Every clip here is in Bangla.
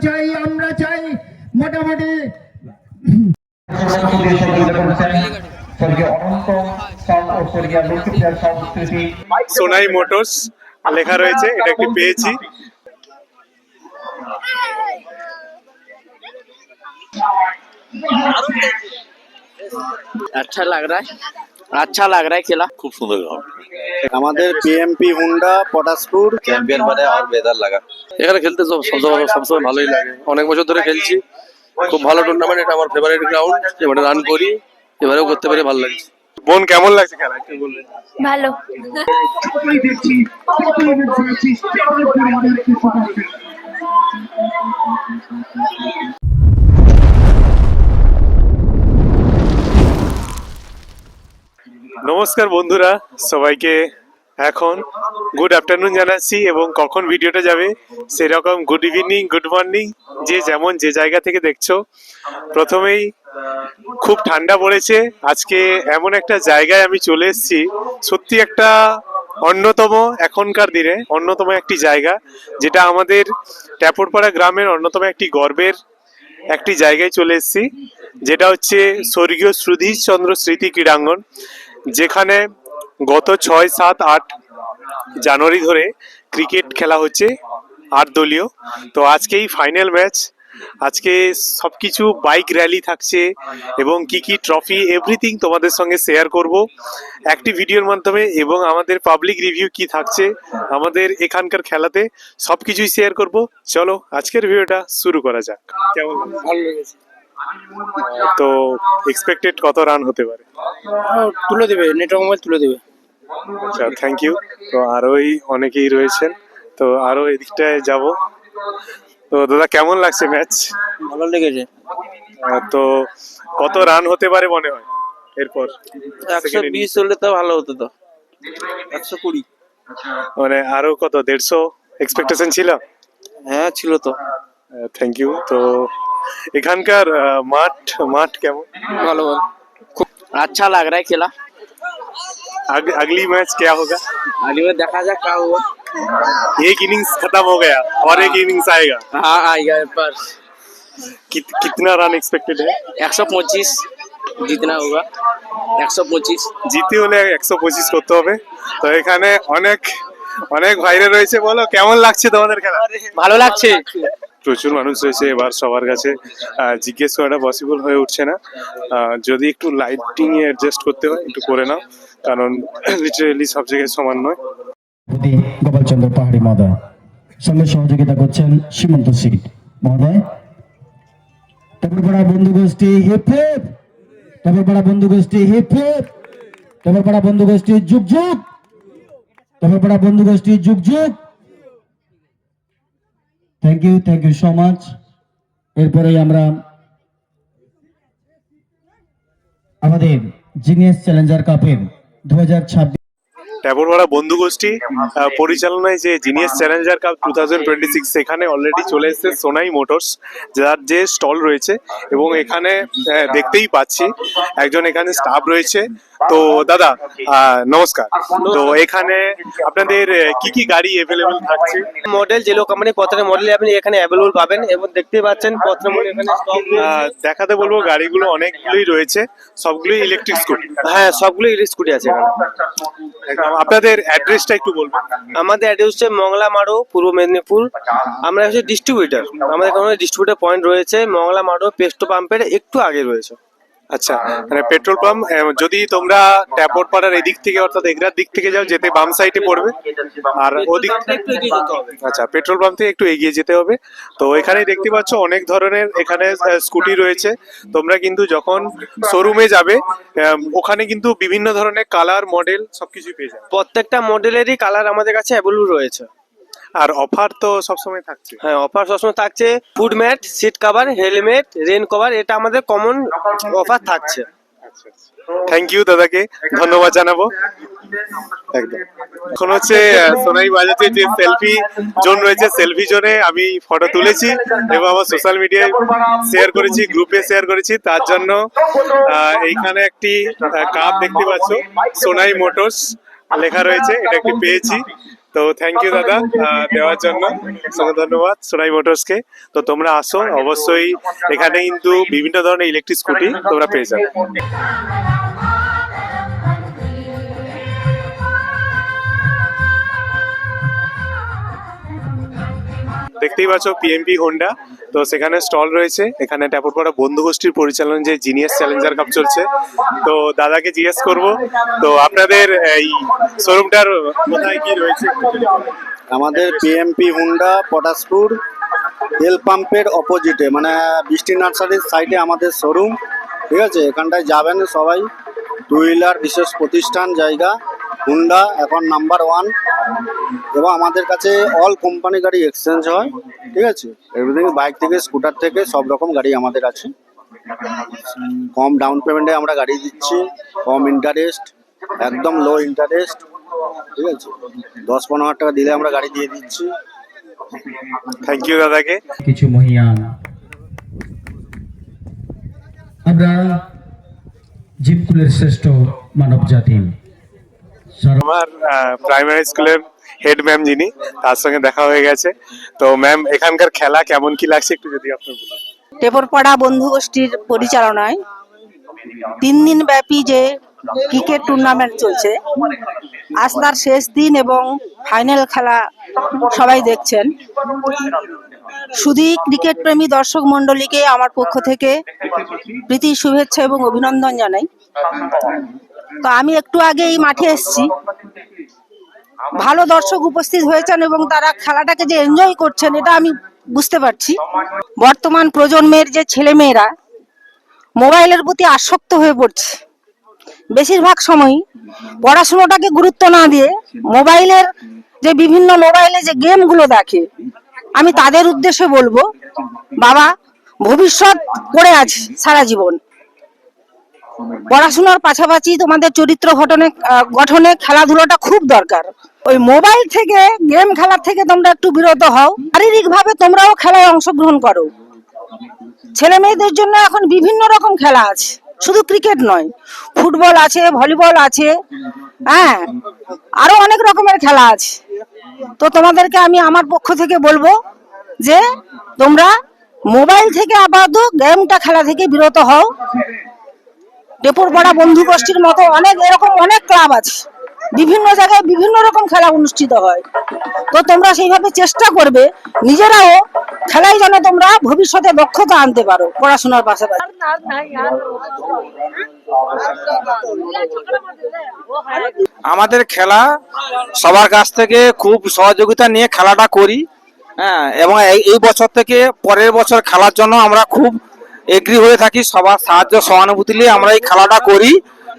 চাই, আমরা চাই মোটামুটি সোনাই মোটরস লেখা রয়েছে, এটা একটি পেয়েছি। अच्छा लग रहा है, अच्छा लग रहा है खेला। খুব সুন্দর গ্রাউন্ড। আমাদের পিএমপি হুন্ডা পটাশপুর চ্যাম্পিয়ন মানে আর বেদার লাগা। এখানে খেলতে সবসময় ভালোই লাগে, অনেক বছর ধরে খেলছি, খুব ভালো টুর্নামেন্ট। এটা আমার ফেভারিট গ্রাউন্ড, এবারে রান করি, এবারেও করতে পেরে ভালো লাগছে। বোন কেমন লাগছে খেলা একটু বলবেন? ভালো। নমস্কার বন্ধুরা, সবাইকে এখন গুড আফটারনুন জানাচ্ছি, এবং কখন ভিডিওটা যাবে সেরকম গুড ইভিনিং, গুড মর্নিং, যে যেমন যে জায়গা থেকে দেখছো। প্রথমেই খুব ঠান্ডা পড়েছে আজকে, এমন একটা জায়গায় আমি চলে এসেছি, সত্যি একটা অন্যতম এখনকার দিনে অন্যতম একটি জায়গা, যেটা আমাদের ট্যাপরপাড়া গ্রামের অন্যতম একটি গর্বের একটি জায়গায় চলে এসেছি, যেটা হচ্ছে স্বর্গীয় সুধীর চন্দ্র স্মৃতি ক্রীড়াঙ্গন, যেখানে গত 6, 7, 8 জানুয়ারি ধরে ক্রিকেট খেলা হচ্ছে 8 দলীয়। তো আজকেই ফাইনাল ম্যাচ, আজকে সবকিছু বাইক র্যালি থাকছে এবং কি কি ট্রফি এভরিথিং তোমাদের সঙ্গে শেয়ার করব একটি ভিডিওর মাধ্যমে, এবং আমাদের পাবলিক রিভিউ কি থাকছে আমাদের এখানকার খেলাতে সবকিছুই শেয়ার করব। চলো আজকের ভিডিওটা শুরু করা যাক। কেমন ভালো লেগেছে। তো এক্সপেক্টেড কত রান হতে পারে? তুলে দেবে, নেটওয়ার্ক মোবাইল তুলে দেবে। আচ্ছা, থ্যাংক ইউ। তো আরোই অনেকেই রয়েছেন, তো আরো এদিকটায় যাব। তো দাদা কেমন লাগছে ম্যাচ? ভালো লেগেছে। তো কত রান হতে পারে মনে হয় এরপর? 120 হলে তো ভালো হতো। তো 120 মানে আরো কত 150 এক্সপেকটেশন ছিল? হ্যাঁ ছিল তো। Thank you. তো এখানকার মাঠ কেমন? ভালো ভালো, খুব अच्छा लग रहा है खेला। अगली मैच क्या होगा? आगे में देखा जाए क्या हुआ। एक इनिंग्स खत्म हो गया और एक इनिंग्स आएगा। हाँ आएगा पर कितना रन एक्सपेक्टेड है? 125 जितना होगा। 125 জিতে হলে 125 করতে হবে। তো এখানে অনেক অনেক ভাইরা রয়েছে, বলো কেমন লাগছে তোমাদের খেলা? ভালো লাগছে। প্রচুর মানুষ রয়েছে, এবার সবার কাছে জিজ্ঞেস করাটা পসিবল হয়ে উঠছে না। যদি একটু লাইটিং এ অ্যাডজাস্ট করতে হয় একটু করে নাও, কারণ লিটারেলি সব জায়গায় সমান নয়। গোপালচন্দ্র পাহাড়ি মহোদয় সঙ্গে সহযোগিতা করছেন সীমন্ত সিট মহোদয়। ট্যাপরপাড়া বন্ধু গোষ্ঠী হিপ হিপ, ট্যাপরপাড়া বন্ধু গোষ্ঠী হিপ হিপ, ট্যাপরপাড়া বন্ধু গোষ্ঠী যুগ যুগ, ট্যাপরপাড়া বন্ধু গোষ্ঠী যুগ যুগ। Thank you so much. এরপরেই আমরা আমাদের জিনিয়াস চ্যালেঞ্জার কাপের 2026 ট্যাপরপাড়া বন্ধু গোষ্ঠী পরিচালনায় যে জিনিয়াস চ্যালেঞ্জার কাপ 2026, সেখানে অলরেডি চলে এসেছে সোনাই মোটরস, যার যে স্টল রয়েছে, এবং এখানে দেখতেই পাচ্ছি একজন এখানে স্টাফ রয়েছে। তো দাদা নমস্কার। তো এখানে আপনাদের কি কি গাড়ি অ্যাভেলেবল থাকছে? মডেল জেলো কোম্পানি প্রত্যেকটা মডেল আপনি এখানে অ্যাভেলেবল পাবেন, এবং দেখতে পাচ্ছেন প্রত্যেকটা মডেল এখানে স্টক। দেখাতে বলবো, গাড়িগুলো অনেকগুলোই রয়েছে, সবগুলোই ইলেকট্রিক স্কুটি। হ্যাঁ সবগুলো ইলেকট্রিক স্কুটি আছে এখানে। আপনাদের অ্যাড্রেসটা একটু বলবেন। আমাদের অ্যাড্রেস হচ্ছে মংলা মারো, পূর্ব মেদিনীপুর। আমরা হচ্ছে ডিস্ট্রিবিউটার, আমাদের এখানে ডিস্ট্রিবিউটার পয়েন্ট রয়েছে মংলা মারো পেট্রোল পাম্পের একটু আগে রয়েছে। আচ্ছা, মানে পেট্রোল পাম্প, যদি তোমরা ট্যাপরপাড়ার এদিক থেকে অর্থাৎ এগরার দিক থেকে যাও, যেতে বাম সাইডে পড়বে, আর ওদিক একটু এগিয়ে যেতে হবে। আচ্ছা, পেট্রোল পাম্প থেকে একটু এগিয়ে যেতে হবে। তো এখানেই দেখতে পাচ্ছ অনেক ধরনের এখানে স্কুটি রয়েছে। তোমরা কিন্তু যখন শোরুমে যাবে, ওখানে কিন্তু বিভিন্ন ধরনের কালার মডেল সবকিছু পেয়ে যাবে। প্রত্যেকটা মডেলেরই কালার আমাদের কাছে অ্যাভেলেবল রয়েছে। আর অফার তো সবসময় থাকছে। হ্যাঁ অফার সবসময় থাকছে। Food mat, seat cover, helmet, rain cover, এটা আমাদের কমন অফার থাকছে। থ্যাংক ইউ দাদাকে ধন্যবাদ জানাবো। একদম। এখন হচ্ছে সোনাই বাজাতে যে সেলফি জোন রয়েছে, সেলফি জোনে আমি ফটো তুলেছি এবং আমার সোশ্যাল মিডিয়ায় শেয়ার করেছি, গ্রুপে শেয়ার করেছি। তার জন্য এইখানে একটি কাপ দেখতে পাচ্ছ, সোনাই মোটরস লেখা রয়েছে, এটা একটি পেয়েছি। তো থ্যাংক ইউ দাদা দেওয়ার জন্য, অসংখ্য ধন্যবাদ সোনাই মোটরসকে। তো তোমরা আসো অবশ্যই, এখানে কিন্তু বিভিন্ন ধরনের ইলেকট্রিক স্কুটি তোমরা পেয়ে যাবে। দেখতেই পাচ্ছ পিএমপি হোন্ডা, তো সেখানে স্টল রয়েছে। এখানে ট্যাপরপাড়া বন্ধু গোষ্ঠীর পরিচালনায় যে জিনিয়াস চ্যালেঞ্জার কাপ চলছে, তো দাদাকে জিজ্ঞেস করব তো আপনাদের এই শোরুমটার কোথায় কি রয়েছে। আমাদের পিএমপি হুন্ডা পটাশপুর তেল পাম্পের অপোজিটে, মানে বৃষ্টি নার্সারির সাইডে আমাদের শোরুম। ঠিক আছে, এখানটায় যাবেন সবাই। টু হুইলার বিশেষ প্রতিষ্ঠান জায়গা, হুন্ডা এখন নাম্বার 1, এবং আমাদের কাছে অল কোম্পানি গাড়ি এক্সচেঞ্জ হয়। ঠিক আছে, এভরিথিং, বাইক থেকে স্কুটার থেকে সব রকম গাড়ি আমাদের আছে। কম ডাউন পেমেন্টে আমরা গাড়ি দিচ্ছি, কম ইন্টারেস্ট, একদম লো ইন্টারেস্ট। ঠিক আছে, 10-15 হাজার টাকা দিলে আমরা গাড়ি দিয়ে দিচ্ছি। থ্যাংক ইউ দাদাকে। কিছু মহিয়ান আমরা জীবকুলের শ্রেষ্ঠ মানব জাতি আমার প্রাইমারি স্কুলের হেড ম্যাম যিনি, তার সঙ্গে দেখা হয়ে গেছে। তো ম্যাম, এখানকার খেলা কেমন কি লাগছে একটু যদি আপনি বলেন। টেপরপাড়া বন্ধু গোষ্ঠীর পরিচালনায় 3 দিন ব্যাপী যে ক্রিকেট টুর্নামেন্ট চলছে, আজ তার শেষ দিন এবং ফাইনাল খেলা সবাই দেখছেন। শুধু ক্রিকেট প্রেমী দর্শক মণ্ডলীকে আমার পক্ষ থেকে প্রীতি শুভেচ্ছা এবং অভিনন্দন জানাই। তো আমি একটু আগে এই মাঠে এসেছি, ভালো দর্শক উপস্থিত হয়েছেন এবং তারা খেলাটাকে যে এনজয় করছেন এটা আমি বুঝতে পারছি। বর্তমান প্রজন্মের যে ছেলেমেয়েরা মোবাইলের প্রতি আসক্ত হয়ে পড়ছে, বেশিরভাগ সময়ই পড়াশোনাটাকে গুরুত্ব না দিয়ে মোবাইলের যে বিভিন্ন মোবাইলে যে গেমগুলো দেখে, আমি তাদের উদ্দেশ্যে বলবো, বাবা, ভবিষ্যৎ পড়ে আছে সারা জীবন। পড়াশোনার পাশাপাশি তোমাদের চরিত্র গঠনে খেলাধুলাটা খুব দরকার। ওই মোবাইল থেকে, গেম খেলার থেকে তোমরা একটু বিরত হও, শারীরিক ভাবে তোমরাও খেলায় অংশগ্রহণ করো। ছেলে মেয়েদের জন্য এখন বিভিন্ন রকম খেলা আছে, শুধু ক্রিকেট নয়, ফুটবল আছে, ভলিবল আছে, হ্যাঁ, আরো অনেক রকমের খেলা আছে। তো তোমাদেরকে আমি আমার পক্ষ থেকে বলবো যে তোমরা মোবাইল থেকে আপাতত গেমটা খেলা থেকে বিরত হও। টেপরপাড়া বন্ধু গোষ্ঠীর মতো এরকম অনেক ক্লাব আছে, বিভিন্ন জায়গায় বিভিন্ন রকম খেলা অনুষ্ঠিত হয়। তো তোমরা সেইভাবে চেষ্টা করবে নিজেরাও খেলায় যেন তোমরা ভবিষ্যতে দক্ষতা আনতে পারো পড়াশোনার পাশাপাশি। আমাদের খেলা সবার কাছ থেকে খুব সহযোগিতা নিয়ে খেলাটা করি, হ্যাঁ, এবং এই বছর থেকে পরের বছর খেলার জন্য আমরা খুব এগ্রি হয়ে থাকি। সবার সাহায্য সহানুভূতি নিয়ে আমরা এই খেলাটা করি।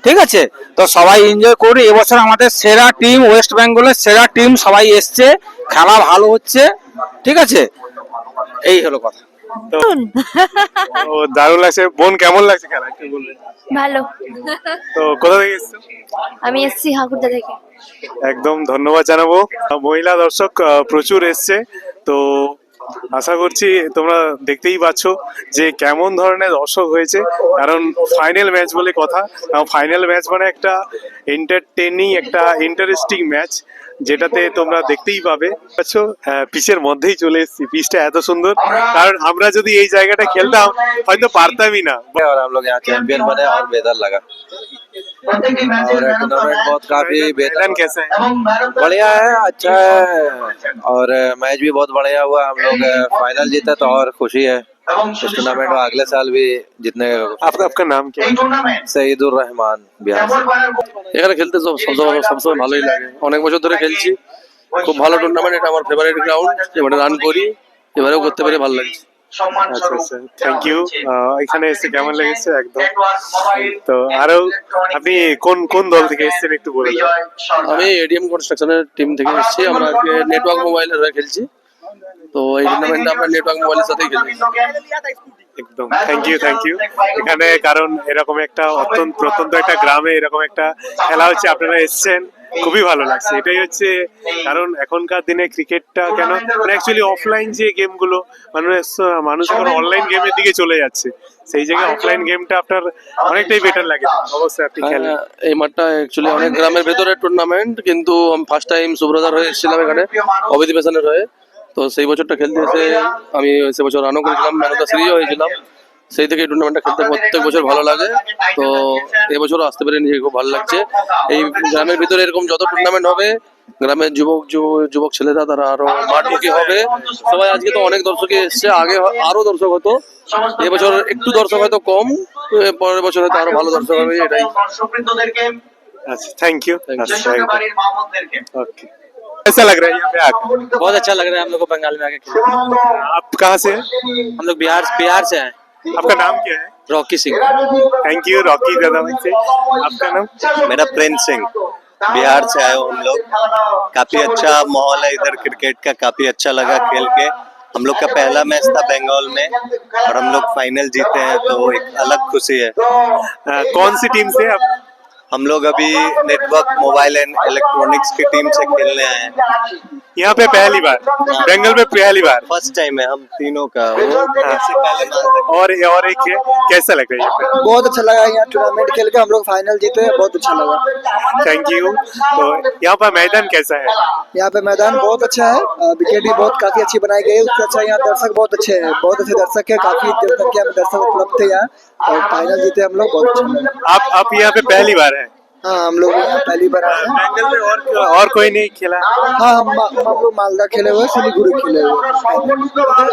ঠিক আছে, তো সবাই এনজয় করি। এবছর আমাদের সেরা টিম, ওয়েস্ট বেঙ্গলের সেরা টিম সবাই এসছে, খেলা ভালো হচ্ছে। ঠিক আছে, এই হলো কথা। তো ও দারুণ লাগছে। বোন, কেমন লাগছে খেলা একটু বলবেন? ভালো। তো কোথা থেকে এসছো? আমি এসছি হাকুরদা থেকে। একদম ধন্যবাদ জানাবো। মহিলা দর্শক প্রচুর এসছে, তো আশা করছি তোমরা দেখতেই পাচ্ছ যে কেমন ধরনের দর্শক হয়েছে। কারণ ফাইনাল ম্যাচ বলে কথা, ফাইনাল ম্যাচ মানে একটা এন্টারটেইনিং, একটা ইন্টারেস্টিং ম্যাচ, যেটাতে তোমরা দেখতেই পাবে। পিচের মধ্যেই চলে এসেছি, পিচটা এত সুন্দর, কারণ আমরা যদি এই জায়গাটা খেলতাম হয়তো পারতামই না। और हम लोग यहाँ चैंपियन बने और बेहतर लगा। और टूर्नामेंट बहुत काफी बेहतर, मैदान कैसा है? बढ़िया है, अच्छा है, और मैच भी बहुत बढ़िया हुआ। हम लोग फाइनल जीते तो और खुशी है। इस टूर्नामेंट में अगले साल भी जितने। आपका नाम क्या है? सईदुर रहमान, बिहार से। এখানে খেলতে সবসময় ভালোই লাগে, অনেক বছর ধরে খেলছি, খুব ভালো টুর্নামেন্ট। এটা আমার ফেভারিট গ্রাউন্ড, এবারে রান করি, এবারেও করতে পেরে ভালো লাগছে। আচ্ছা আচ্ছা, থ্যাংক ইউ। এখানে এসে কেমন লেগেছে একদম। তো আরো আপনি কোন কোন দল থেকে এসেছেন একটু বলে দাও। আমি এডিএম কনস্ট্রাকশনের টিম থেকে এসেছি, আমরা আজকে নেটওয়ার্ক মোবাইলের হয়ে খেলছি। তো এই টুর্নামেন্টটা আমরা নেটওয়ার্ক মোবাইলের সাথেই খেলি। একদম থ্যাংক ইউ এখানে, কারণ এরকম একটা প্রত্যন্ত একটা গ্রামে এরকম একটা খেলা হচ্ছে, আপনারা এসেছেন, খুবই ভালো লাগছে। এটাই হচ্ছে কারণ এখনকার দিনে ক্রিকেটটা কেন মানে অ্যাকচুয়ালি অফলাইন যে গেমগুলো মানুষ এখন অনলাইন গেমের দিকে চলে যাচ্ছে, সেই জায়গায় অফলাইন গেমটা আপনার অনেকটাই বেটার লাগে। অবশ্যই আপনি খেলেন। এই মাঠটা অ্যাকচুয়ালি অনেক গ্রামের ভেতরে টুর্নামেন্ট, কিন্তু আমি ফার্স্ট টাইম সুব্রতার হয়ে এসেছিলাম এখানে, অবিধিবেশনের হয়ে। তো সেই বছরটা খেলতে এসে আমি সে বছর রানও করেছিলাম, ম্যান অফ দ্য সিরিজও হয়েছিলাম। সেই থেকে এই টুর্নামেন্টটা খেলতে প্রত্যেক বছর ভালো লাগে। তো এবছরও আসতে পেরে নিজেকে খুব ভালো লাগছে। এই গ্রামের ভিতরে এরকম যত টুর্নামেন্ট হবে, গ্রামের যুবক ছেলেরা তারা আরো মাঠমুখী হবে। সবাই আজকে তো অনেক দর্শকই এসছে, আগে আরো দর্শক হতো, এবছর একটু দর্শক হয়তো কম, পরের বছর হয়তো আরো ভালো দর্শক হবে, এটাই। अच्छा थैंक यू ओके कैसा लग रहा है यहाँ पे आकर? बहुत अच्छा लग रहा है हम लोग को बंगाल में आके खेलने। आप कहाँ से हैं? हम लोग बिहार से हैं। आपका नाम क्या है? Rocky Singh. Thank you Rocky दादा से। आपका नाम? मेरा प्रिंस सिंह, बिहार से आए हो हम लोग। काफी अच्छा माहौल है इधर क्रिकेट का, काफी अच्छा लगा खेल के। हम लोग का पहला मैच था बंगाल में और हम लोग फाइनल जीते हैं, तो एक अलग खुशी है। कौन सी टीम से आप? हम लोग अभी नेटवर्क मोबाइल एंड इलेक्ट्रॉनिक्स की टीम से खेलने आए हैं। यहाँ पे पहली बार, बेंगल पे पहली बार, फर्स्ट टाइम है हम तीनों का। और एक है, कैसा लग रहा है यहाँ पे? बहुत अच्छा लगा यहाँ टूर्नामेंट खेल के, हम लोग फाइनल जीते हैं, बहुत अच्छा लगा। Thank you. तो यहाँ पर मैदान कैसा है? यहाँ पे मैदान बहुत अच्छा है, विकेट भी बहुत काफी अच्छी बनाई गई है, उससे अच्छा यहाँ दर्शक बहुत अच्छे हैं, बहुत अच्छे दर्शक है, काफी देर तक के हमें दर्शक उपलब्ध थे यहाँ, और फाइनल जीते हम लोग, बहुत अच्छा लगा। आप यहाँ पे पहली बार है? हाँ हम लोग यहाँ पहली बार आए हैं। बेंगल में और कोई नहीं खेला? हाँ हम लोग मालदा खेले हुए, सिलीगुड़ी खेले हुए,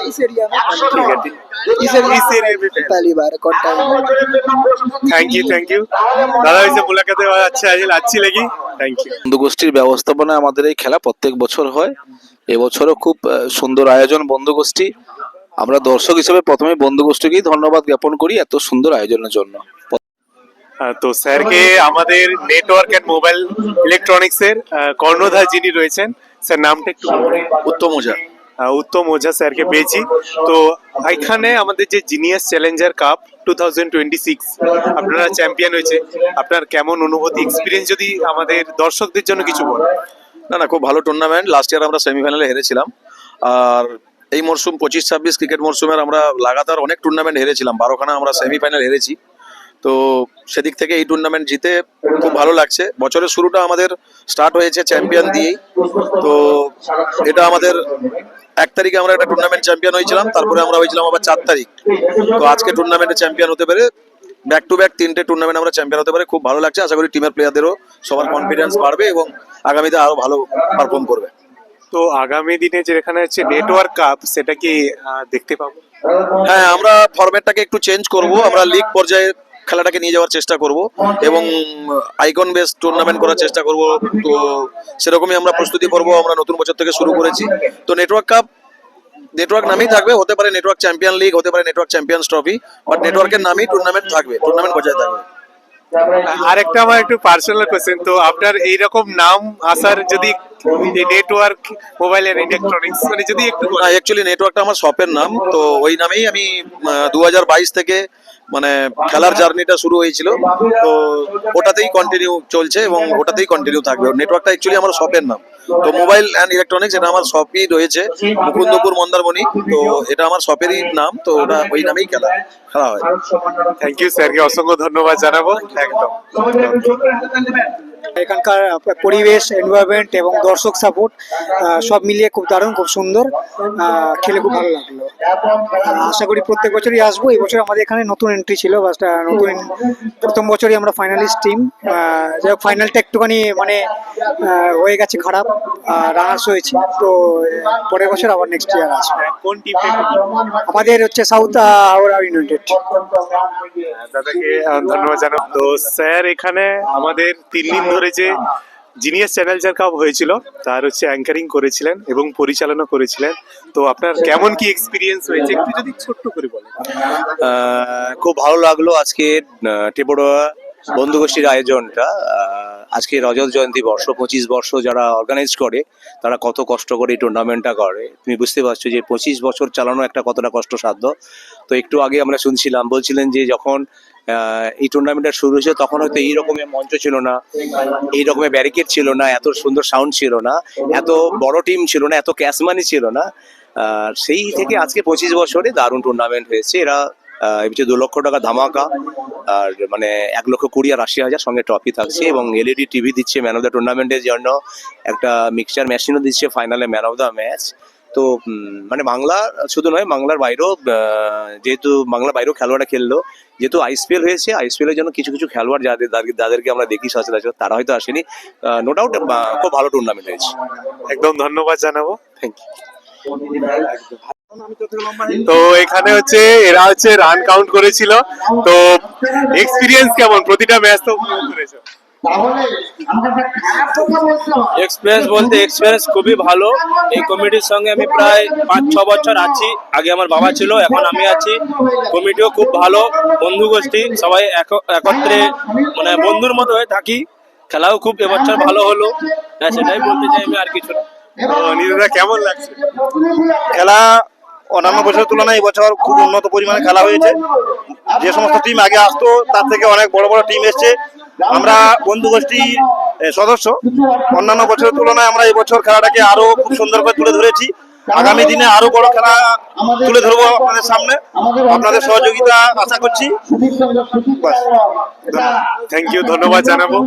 इस एरिया में ठीक है ठीक। इस एरिया में पहली बार है, कौन टाइम। थैंक यू दादा, से मुलाकात अच्छी लगी। Thank you. বন্ধু গোষ্ঠীর ব্যবস্থাপনায় আমাদের এই খেলা প্রত্যেক বছর হয়। এবছরও খুব সুন্দর আয়োজন বন্ধু গোষ্ঠী। আমরা দর্শক হিসেবে প্রথমে বন্ধু গোষ্ঠীকেই ধন্যবাদ জ্ঞাপন করি এত সুন্দর আয়োজনের জন্য। তো স্যারকে আমাদের নেটওয়ার্ক এন্ড মোবাইল ইলেকট্রনিক্স এর কর্ণধার যিনি রয়েছেন, স্যার নামটা একটু উত্তম ওঝা। উত্তম ওঝা স্যারকে পেয়েছি। তো এখানে আমাদের যে জিনিয়াস চ্যালেঞ্জার কাপ 2026 আপনারা চ্যাম্পিয়ন হয়েছে, আপনার কেমন অনুভূতি, এক্সপিরিয়েন্স যদি আমাদের দর্শকদের জন্য কিছু বলেন। না খুব ভালো টুর্নামেন্ট। লাস্ট ইয়ার আমরা সেমিফাইনালে হেরেছিলাম, আর এই মরশুম 25-26 ক্রিকেট মরশুমের আমরা লাগাতার অনেক টুর্নামেন্ট হেরেছিলাম, 12খানা আমরা সেমিফাইনাল হেরেছি। তো সেদিক থেকে এই টুর্নামেন্ট জিতে খুব ভালো লাগছে। বছরের শুরুটা আমাদের স্টার্ট হয়েছে চ্যাম্পিয়ন দিয়েই। তো এটা আমাদের 1 তারিখে আমরা একটা টুর্নামেন্ট চ্যাম্পিয়ন হয়েছিলাম, তারপরে আমরা হয়েছিলাম আবার 4 তারিখ। তো আজকে টুর্নামেন্টে চ্যাম্পিয়ন হতে পেরে, ব্যাক টু ব্যাক 3টে টুর্নামেন্ট আমরা চ্যাম্পিয়ন হতে পারে খুব ভালো লাগছে। আশা করি টিমের প্লেয়ারদেরও সবার কনফিডেন্স বাড়বে এবং আগামীতে আরো ভালো পারফর্ম করবে। তো আগামী দিনে যেখানে হচ্ছে নেটওয়ার্ক কাপ, সেটা কি দেখতে পাবো? হ্যাঁ, আমরা ফরম্যাটটাকে একটু চেঞ্জ করব, আমরা লিগ পর্যায়ে খেলাটাকে নিয়ে যাওয়ার চেষ্টা করব এবং আইকন বেস টুর্নামেন্ট করার চেষ্টা করব। তো সেরকমই আমরা প্রস্তুতি করব, আমরা নতুন বছর থেকে শুরু করেছি। তো নেটওয়ার্ক কাপ নেটওয়ার্ক নামেই থাকবে, হতে পারে নেটওয়ার্ক চ্যাম্পিয়ন লিগ, হতে পারে নেটওয়ার্ক চ্যাম্পিয়ন্স ট্রফি, বাট নেটওয়ার্কের নামেই টুর্নামেন্ট থাকবে, টুর্নামেন্ট বজায় থাকবে। আর একটা আমার একটু পার্সোনাল কোশ্চেন, তো আপনার এইরকম নাম আসার যদি নেটওয়ার্ক মোবাইল এন্ড ইলেকট্রনিক্স মানে যদি একটু না, অ্যাকচুয়ালি নেটওয়ার্কটা আমার শপের নাম, তো ওই নামেই আমি 2022 থেকে মানে খেলার জার্নিটা শুরু হয়েছিল, তো ওটাতেই কন্টিনিউ চলছে এবং ওটাতেই কন্টিনিউ থাকবে। নেটওয়ার্কটা অ্যাকচুয়ালি আমার শপের নাম। তো মোবাইল অ্যান্ড ইলেকট্রনিক্স এটা আমার শপই রয়েছে, মুকুন্দপুর মন্দারমণি। তো এটা আমার শপেরই নাম, তো ওটা ওই নামেই খেলা হয়। থ্যাংক ইউ স্যারকে অসংখ্য ধন্যবাদ জানাবো। একদম এখানকার পরিবেশ, এনভায়রনমেন্ট এবং দর্শক সাপোর্ট সব মিলিয়ে খুব দারুণ, খুব সুন্দর, খেলে খুব ভালো লাগলো। আশা করি প্রত্যেক বছরই আসবো। এই বছর আমাদের এখানে নতুন এন্ট্রি ছিল, নতুন প্রথম বছরই আমরা ফাইনালিস্ট টিম। যাই হোক, ফাইনালটা একটুখানি মানে হয়ে গেছে খারাপ, রানার্স হয়েছে। তো পরের বছর আবার নেক্সট ইয়ার আসবে। কোন টিমটা? আমাদের হচ্ছে সাউথ হাওড়া ইউনাইটেড। দাদাকে ধন্যবাদ জানাবো। তো স্যার এখানে আমাদের 3 দিন ধরে যে জিনিয়াস চ্যালেঞ্জার কাপ হয়েছিল তার হচ্ছে অ্যাঙ্কারিং করেছিলেন এবং পরিচালনা করেছিলেন। তো আপনার কেমন কি এক্সপিরিয়েন্স হয়েছে একটু যদি ছোট্ট করে বলেন। খুব ভালো লাগলো আজকে ত্রিপুরা বন্ধুগোষ্ঠীর আয়োজনটা আজকে রজত জয়ন্তী বর্ষ 25 বর্ষ যারা অর্গানাইজ করে তারা কত কষ্ট করে এই টুর্নামেন্টটা করে তুমি বুঝতে পারছো যে 25 বছর চালানো একটা কতটা কষ্টসাধ্য। তো একটু আগে আমরা শুনছিলাম বলছিলেন যে যখন এই টুর্নামেন্টটা শুরু হয়েছে তখন হয়তো এই রকমের মঞ্চ ছিল না, এই রকমের ব্যারিকেড ছিল না, এত সুন্দর সাউন্ড ছিল না, এত বড় টিম ছিল না, এত ক্যাশ মানি ছিল না। সেই থেকে আজকে 25 বছরে দারুণ টুর্নামেন্ট হয়েছে। এরা এবছর 2 লক্ষ টাকা ধামাকা, আর মানে 1,20,20 আর 80,000 সঙ্গে ট্রফি থাকছে, এবং এলইডি টিভি দিচ্ছে ম্যান অফ দ্য টুর্নামেন্টের জন্য, একটা মিক্সচার মেশিনও দিচ্ছে ফাইনালে ম্যান অফ দ্য ম্যাচ। তো মানে বাংলা শুধু নয়, বাংলার বাইরেও যেহেতু বাংলার বাইরেও খেলোয়াড়রা খেললো, যেহেতু আইএসপিএল হয়েছে, আইএসপিএল এর জন্য কিছু কিছু খেলোয়াড় যাদেরকে আমরা দেখি সচরাচর তারা হয়তো আসেনি। নো ডাউট খুব ভালো টুর্নামেন্ট হয়েছে। একদম ধন্যবাদ জানাবো, থ্যাংক ইউ। তো এখানে হচ্ছে এরা হচ্ছে রান কাউন্ট করেছিল, তো এক্সপিরিয়েন্স কেমন প্রতিটা ম্যাচ তো উপভোগ করেছো? এক্সপিরিয়েন্স খুবই ভালো। এই কমিটির সঙ্গে আমি প্রায় 5-6 বছর আছি। আগে আমার বাবা ছিল, এখন আমি আছি। কমিটিও খুব ভালো, বন্ধু গোষ্ঠী সবাই একত্রে মানে বন্ধুর মতো হয়ে থাকি। খেলাও খুব এবছর ভালো হলো, হ্যাঁ সেটাই বলতে চাই আমি, আর কিছু না। নিজেরা কেমন লাগছে? খেলা অন্যান্য বছরের তুলনায় এবছর খুব উন্নত পরিমাণে খেলা হয়েছে। যে সমস্ত টিম আগে আসতো তার থেকে অনেক বড় বড় টিম এসছে। আমরা বন্ধু গোষ্ঠীর সদস্য, অন্যান্য বছরের তুলনায় আমরা এবছর খেলাটাকে আরো খুব সুন্দর করে তুলে ধরেছি। আগামী দিনে আরো বড় খেলা তুলে ধরবো আপনাদের সামনে, আপনাদের সহযোগিতা আশা করছি। থ্যাংক ইউ, ধন্যবাদ জানাবো।